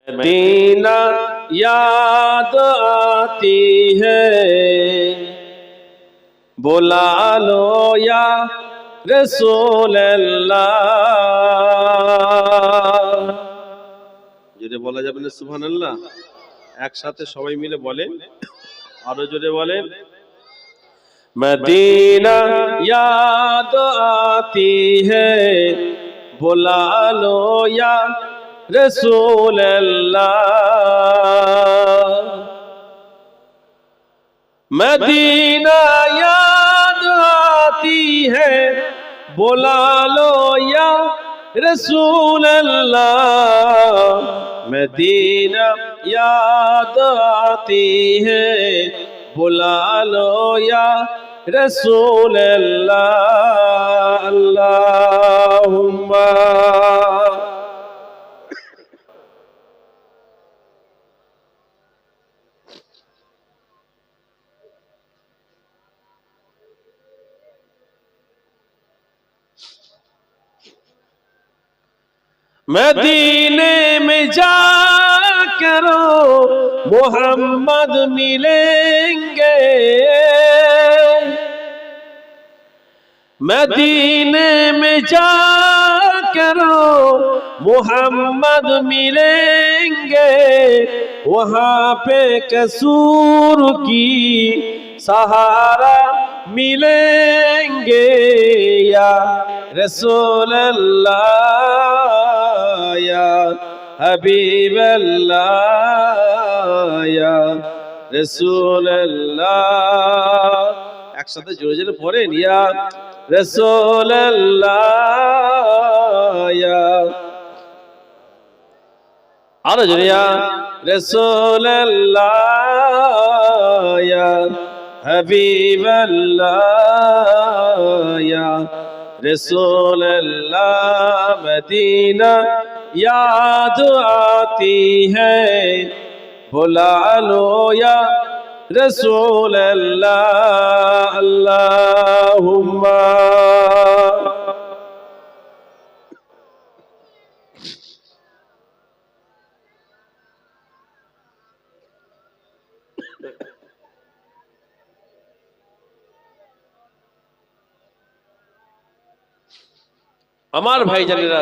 Medina याद आती है, बुला लो या रसूल अल्लाह। জোরে বলা যাবে না সুবহানাল্লাহ? একসাথে সবাই মিলে বলেন, আরো জোরে বলেন। मदीना याद आती है, बुला लो या रसूल अल्लाह। मदीना याद आती है, बुला लो या रसूल अल्लाह। मदीना याद आती है, बुला लो या रसूल अल्लाह। अल्लाहुम्मा मदीने में जा करो मोहम्मद मिलेंगे, मदीने में जा करो मोहम्मद मिलेंगे। वहाँ पे कसूर की सहारा मिलेंगे। या रसूल अल्लाह या हबीब अल्लाह या रसूल अल्लाह। एक साथ जोरे जोरे पढ़ेन, या रसूल अल्लाह या आरो जोरे, या रसूल अल्लाह या हबीब अल्लाह या रसूल अल्लाह। मदीना याद आती है, बुला लो या रसूल अल्लाह। अल्लाहुम्मा আমার ভাইজানেরা